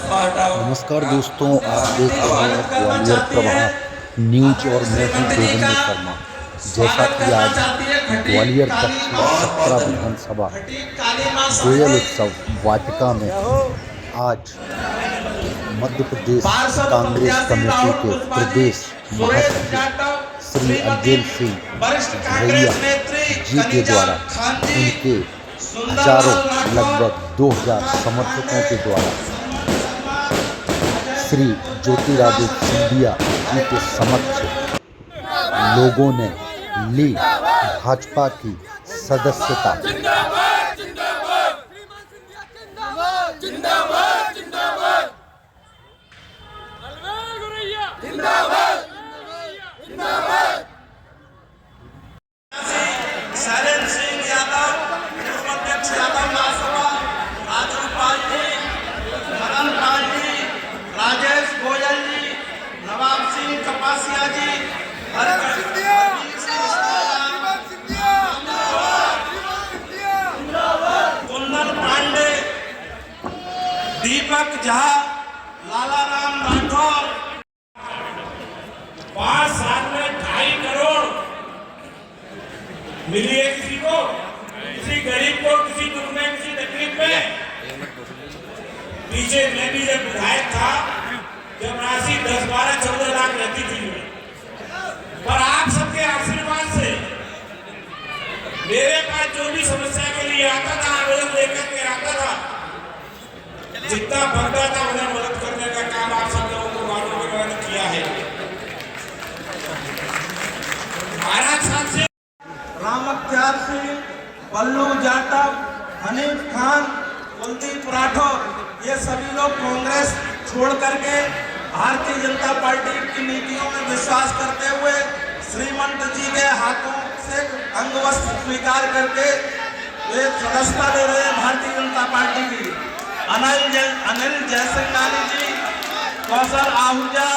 नमस्कार दोस्तों, आप देख रहे हैं ग्वालियर प्रभात न्यूज और मैं हूं देवेंद्र शर्मा। जैसा कि आज ग्वालियर दक्षिण 17 विधानसभा गोयल उत्सव वाटिका में आज मध्य प्रदेश कांग्रेस कमेटी के प्रदेश महासचिव श्री अज्जल सिंह भैया जी के द्वारा उनके हजारों लगभग 2000 समर्थकों के द्वारा श्री ज्योतिरादित्य सिंधिया जी के समक्ष लोगों ने ली भाजपा की सदस्यता। दीपक झा, लाला राम राठौर 5 साल में 2.5 करोड़ मिली है किसी को, किसी गरीब को, किसी दुख में, किसी तकलीफ में। पीछे मैं भी जब विधायक था, जब राशि 10, 12, 14 लाख रहती थी, पर आप सबके आशीर्वाद से मेरे पास जो भी समस्या के लिए आता था, आवेदन लेकर के आता था, जितना बनता था उन्हें मदद करने का काम आप सब लोगों को मालूम है, मैंने किया है। महाराज साहब से रामख्यार सिंह, बल्लू जाटव, हनीफ खान, कुलदीप राठौर, ये सभी लोग कांग्रेस छोड़ करके भारतीय जनता पार्टी की नीतियों में विश्वास करते हुए श्रीमंत जी के हाथों से अंगवस्त्र स्वीकार करके वे सदस्यता ले रहे हैं भारतीय जनता पार्टी की। अनिल जयसिंघानी जी, कौशल आहूजा,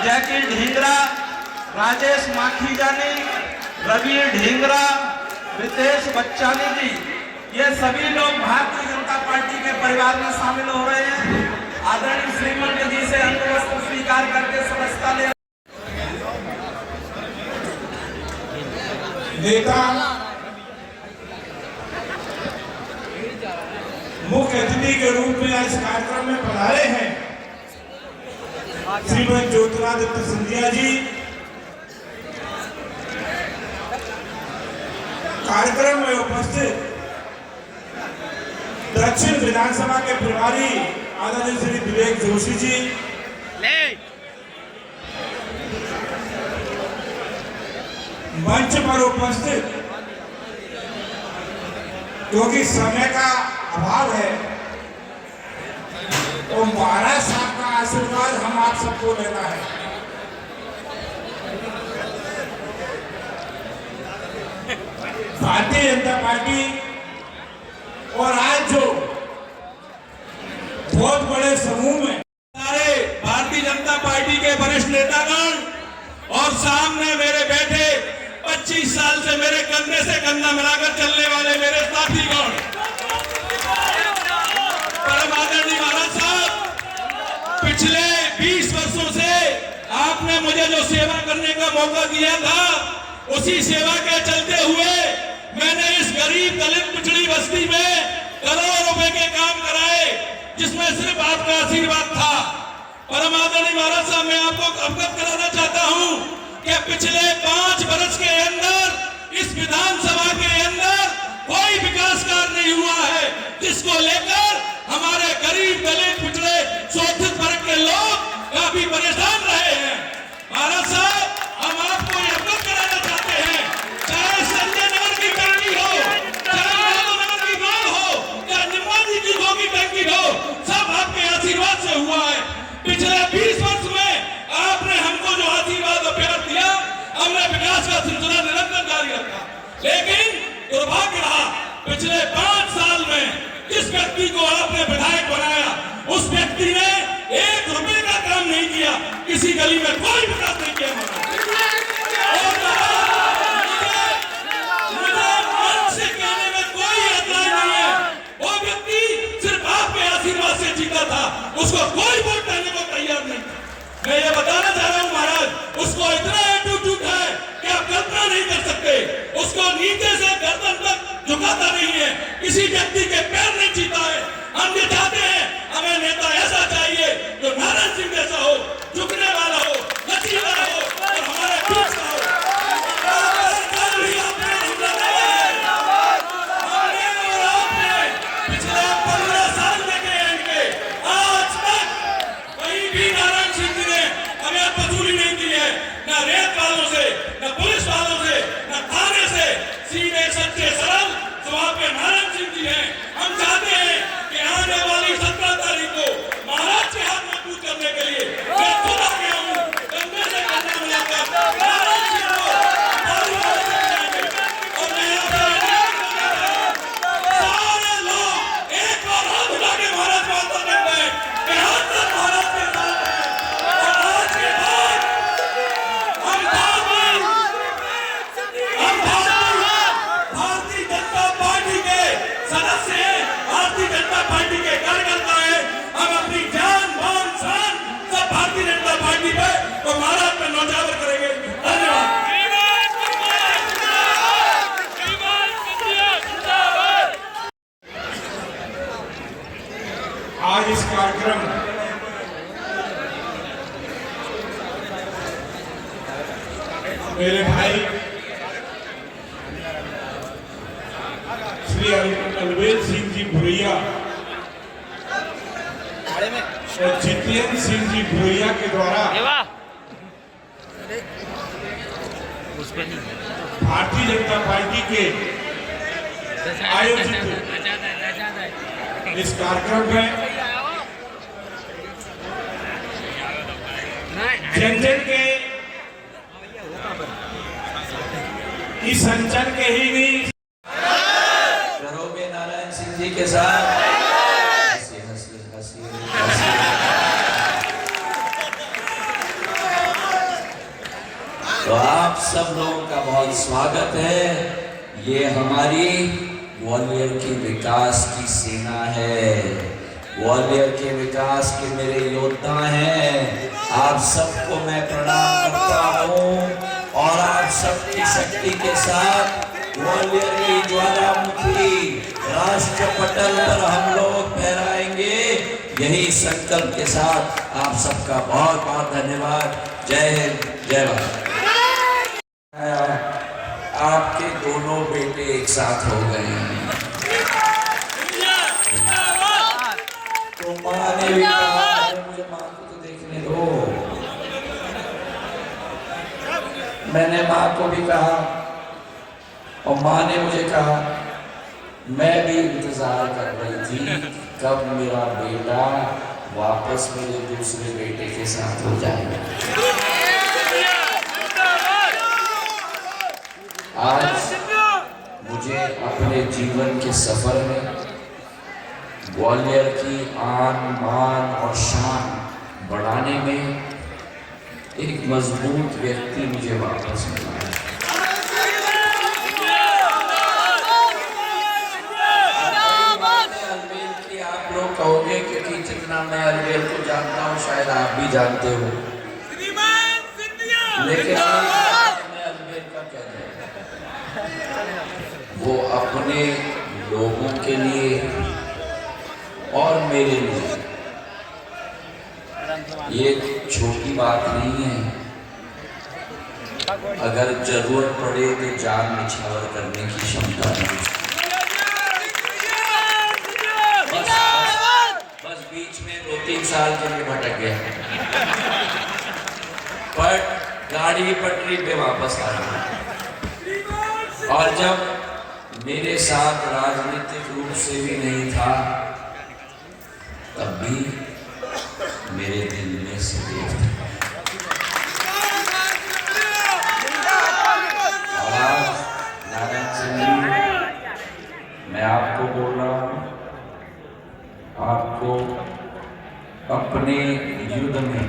जैकी ढींगरा, राजेश माखीजानी, रवि ढींगरा, रितेश बच्चानी जी, ये सभी लोग भारतीय जनता पार्टी के परिवार में शामिल हो रहे हैं। आदरणीय श्रीमंत जी से अंगवस्त्र स्वीकार करके सदस्यता ले नेता मुख्य अतिथि के रूप में इस कार्यक्रम में पधारे हैं श्रीमती ज्योतिरादित्य सिंधिया जी। कार्यक्रम में उपस्थित दक्षिण विधानसभा के प्रभारी आदरणीय श्री विवेक जोशी जी, मंच पर उपस्थित, क्योंकि समय का अभाव है तो महाराज साहब का आशीर्वाद हम आप सबको लेना है। भारतीय जनता पार्टी और आज जो बहुत बड़े समूह में सारे भारतीय जनता पार्टी के वरिष्ठ नेतागण और सामने मेरे बैठे 25 साल से मेरे कंधे से कंधा मिलाकर चलने वाले मेरे साथीगण, परम आदरणीय महाराज साहब, पिछले 20 वर्षों से आपने मुझे जो सेवा करने का मौका दिया था, उसी सेवा के चलते हुए मैंने इस गरीब दलित पिछड़ी बस्ती में करोड़ों रुपए के काम कराए, जिसमें सिर्फ आपका आशीर्वाद था। परम आदरणीय महाराज साहब, मैं आपको अवगत कराना चाहता हूं कि पिछले 5 वर्ष के अंदर इस विधानसभा के अंदर कोई विकास कार्य नहीं हुआ है, जिसको लेकर हमारे गरीब दलित पिछड़े शोषित वर्ग के लोग काफी परेशान रहे हैं। महाराज साहब, हम आपको यह अवगत कराना चाहते हैं, चाहे संजय नगर की टंकी हो, चाहे नगर की मांग हो, चाहे निम्बाजी की गो की टंकी हो, सब आपके आशीर्वाद से हुआ है। पिछले 20 वर्ष में आपने हमको जो आशीर्वाद और प्यार दिया, हमने विकास का सिलसिला निरंतर जारी रखा। लेकिन दुर्भाग्य रहा, पिछले 5 साल में जिस व्यक्ति को आपने विधायक बनाया, उस व्यक्ति ने 1 रुपए का काम नहीं किया, किसी गली में कोई विकास नहीं किया। मुझे मन से कहने में कोई एतराज नहीं है, वो व्यक्ति सिर्फ आपके आशीर्वाद से जीता उसको कोई वोट देने को तैयार नहीं। मैं ये बताना चाह रहा हूँ महाराज, उसको इतना एटीट्यूड है कि आप कल्पना नहीं कर सकते। उसको नीचे से गर्दन तक झुकाता नहीं है, किसी व्यक्ति के पैर नहीं छूता है। हम ये चाहते हैं, हमें नेता ऐसा चाहिए जो नारायण सिंह जैसा हो, झुकने वाला हो, लचीला हो और हमारे बीच का हो। पिछले 15 साल देखे इनके, आज तक कहीं भी नारायण सिंह जी ने हमें वसूली नहीं की है, न रेत वालों से, न पुलिस वालों से, न थाने से। सीधे सच्चे सरल स्वभाव के नारायण सिंह जी हैं। हम चाहते हैं कि आने वाली 17 तारीख को महाराज के हाथ मजबूत करने के लिए मैं खुद आ गया हूँ, कंधे से कंधा मिलाकर नारायण सिंह को बारी बारी से मिलाएंगे। और मैं सारे लोग एक बार हाथ उठा के महाराज को आशीर्वाद देते हैं कि हम सब महाराज के साथ हैं। और आज के बाद हम भारतीय जनता पार्टी के सदस्य हैं, भारतीय जनता पार्टी के कार्यकर्ता हैं। हम अपनी जान मान शान सब भारतीय जनता पार्टी पे और महाराज पे न्यौछावर करेंगे। धन्यवाद। आज इस कार्यक्रम मेरे भाई श्री अलवेल सिंह जी भुरैया और जितेंद्र सिंह जी भुरैया के द्वारा भारतीय जनता पार्टी के आयोजित इस कार्यक्रम में जन जन के इस संचन के ही नहीं करोगे नारायण सिंह जी के साथ। तो आप सब लोगों का बहुत स्वागत है। ये हमारी ग्वालियर की विकास की सेना है, ग्वालियर के विकास के मेरे योद्धा हैं। आप सबको मैं प्रणाम करता हूँ और आप सबकी शक्ति के साथ ग्वालियर की ज्वालामुखी राष्ट्र पटल पर हम लोग फहराएंगे। यही संकल्प के साथ आप सबका बहुत बहुत धन्यवाद। जय हिंद, जय भारत। आपके दोनों बेटे एक साथ हो गए हैं। तो माँ ने भी कहा, मुझे माँ को तो देखने दो। मैंने माँ को भी कहा और माँ ने मुझे कहा। मैं भी इंतजार कर रही थी कब मेरा बेटा वापस मेरे दूसरे बेटे के साथ हो जाएगा। आज मुझे अपने जीवन के सफर में ग्वालियर की आन मान और शान बढ़ाने में एक मजबूत व्यक्ति मुझे वापस मिला है। अलवेल की आप लोग कहोगे क्योंकि जितना मैं अलवेल को जानता हूँ शायद आप भी जानते हो, लेकिन मैं अलवेल का क्या वो अपने लोगों के लिए और मेरे लिए ये छोटी बात नहीं है। अगर जरूरत पड़े तो जान निछावर करने की क्षमता है। बस बीच में 2-3 साल के लिए भटक गया, पर गाड़ी पटरी पे वापस आ गया। और जब मेरे साथ राजनीतिक रूप से भी नहीं था, तब भी मेरे दिल में सदैव था। और आज नारायण सिंह जी, मैं आपको बोल रहा हूँ, आपको अपने युद्ध में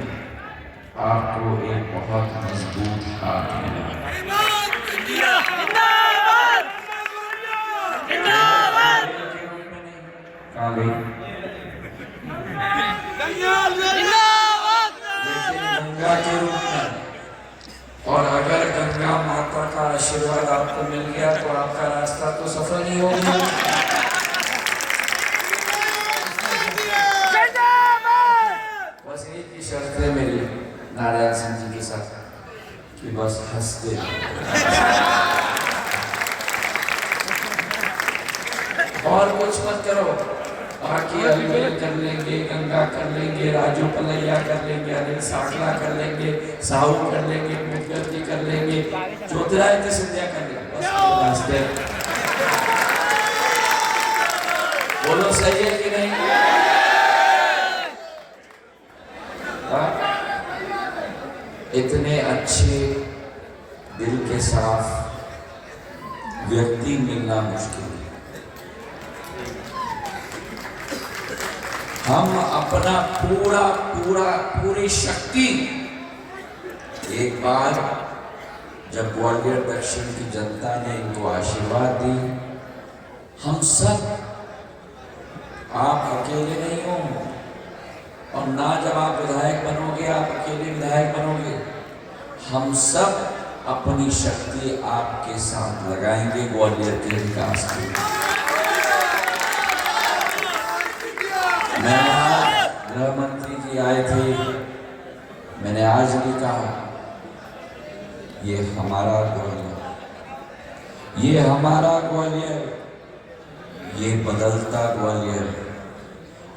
आपको एक बहुत मजबूत हाथ मिला। लेकिन गंगा के रूप में। और अगर गंगा माता का आशीर्वाद आपको मिल गया तो आपका रास्ता तो सफल ही हो गया। बस एक ही शर्त है मेरी नारायण सिंह जी के साथ कि बस हंसते और कुछ मत करो। बाकी अलवेल कर लेंगे, गंगा कर लेंगे, राजू पलैया कर लेंगे, अनिल साकला कर लेंगे, साहू कर लेंगे, मुखर्जी कर लेंगे, ज्योतिरादित्य सिंधिया कर लेंगे। बस रास्ते बोलो, सही है कि नहीं? इतने अच्छे दिल के साफ व्यक्ति मिलना मुश्किल है। हम अपना पूरी शक्ति एक बार जब ग्वालियर दक्षिण की जनता ने इनको आशीर्वाद दी, हम सब, आप अकेले नहीं हो, और ना जब आप विधायक बनोगे आप अकेले विधायक बनोगे, हम सब अपनी शक्ति आपके साथ लगाएंगे ग्वालियर के विकास के लिए। मैं गृह मंत्री जी आए थे, मैंने आज भी कहा ये हमारा ग्वालियर, ये हमारा ग्वालियर, ये बदलता ग्वालियर,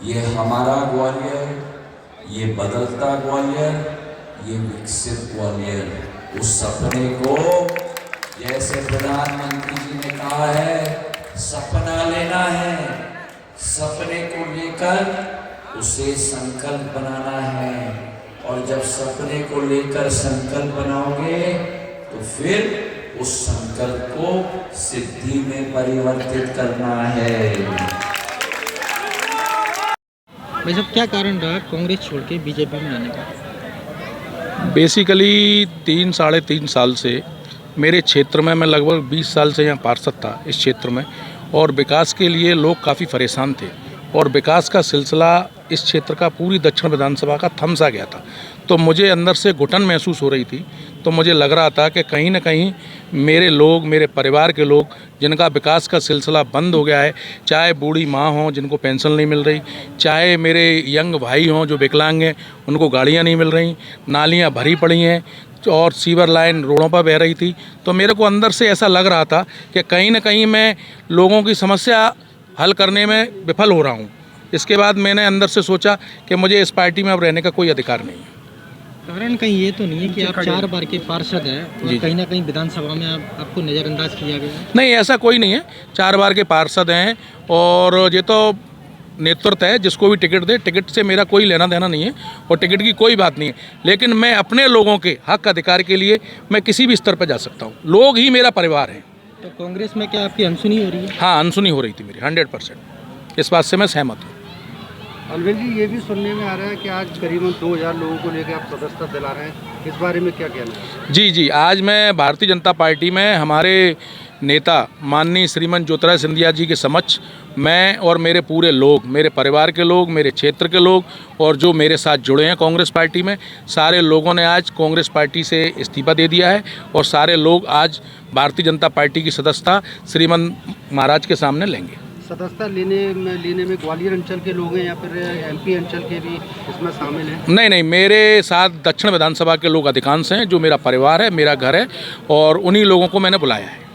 ये हमारा ग्वालियर, ये बदलता ग्वालियर, ये विकसित ग्वालियर। उस सपने को, जैसे प्रधानमंत्री जी ने कहा है, सपना लेना है, सपने को लेकर उसे संकल्प बनाना है, और जब सपने को लेकर संकल्प बनाओगे तो फिर उस संकल्प को सिद्धि में परिवर्तित करना है। भाई साहब, क्या कारण रहा कांग्रेस छोड़ के बीजेपी में आने का? बेसिकली 3-3.5 साल से मेरे क्षेत्र में, मैं लगभग 20 साल से यहाँ पार्षद था इस क्षेत्र में, और विकास के लिए लोग काफ़ी परेशान थे, और विकास का सिलसिला इस क्षेत्र का पूरी दक्षिण विधानसभा का थम सा गया था। तो मुझे अंदर से घुटन महसूस हो रही थी। तो मुझे लग रहा था कि कहीं ना कहीं मेरे लोग, मेरे परिवार के लोग जिनका विकास का सिलसिला बंद हो गया है, चाहे बूढ़ी माँ हों जिनको पेंशन नहीं मिल रही, चाहे मेरे यंग भाई हों जो विकलांग हैं उनको गाड़ियाँ नहीं मिल रही, नालियाँ भरी पड़ी हैं और सीवर लाइन रोडों पर बह रही थी, तो मेरे को अंदर से ऐसा लग रहा था कि कहीं ना कहीं मैं लोगों की समस्या हल करने में विफल हो रहा हूँ। इसके बाद मैंने अंदर से सोचा कि मुझे इस पार्टी में अब रहने का कोई अधिकार नहीं है। कारण कहीं ये तो नहीं है कि आप 4 बार के पार्षद हैं और कहीं ना कहीं विधानसभा में आपको नज़रअंदाज किया गया है? नहीं, ऐसा कोई नहीं है। 4 बार के पार्षद हैं और ये तो नेतृत्व है, जिसको भी टिकट दे, टिकट से मेरा कोई लेना देना नहीं है और टिकट की कोई बात नहीं है। लेकिन मैं अपने लोगों के हक अधिकार के लिए मैं किसी भी स्तर पर जा सकता हूँ। लोग ही मेरा परिवार है। तो कांग्रेस में क्या आपकी अनसुनी हो रही है? हाँ, अनसुनी हो रही थी मेरी 100%। इस बात से मैं सहमत हूँ। अलवेल जी, ये भी सुनने में आ रहा है कि आज करीबन 2000 लोगों को लेकर आप सदस्यता दिला रहे हैं, इस बारे में क्या कहना है? जी, आज मैं भारतीय जनता पार्टी में हमारे नेता माननीय श्रीमान ज्योतिरादित्य सिंधिया जी के समक्ष मैं और मेरे पूरे लोग, मेरे परिवार के लोग, मेरे क्षेत्र के लोग और जो मेरे साथ जुड़े हैं कांग्रेस पार्टी में, सारे लोगों ने आज कांग्रेस पार्टी से इस्तीफा दे दिया है और सारे लोग आज भारतीय जनता पार्टी की सदस्यता श्रीमान महाराज के सामने लेंगे। सदस्यता लेने में ग्वालियर अंचल के लोग हैं या फिर एमपी अंचल के भी इसमें शामिल हैं? नहीं, मेरे साथ दक्षिण विधानसभा के लोग अधिकांश हैं, जो मेरा परिवार है, मेरा घर है और उन्हीं लोगों को मैंने बुलाया है।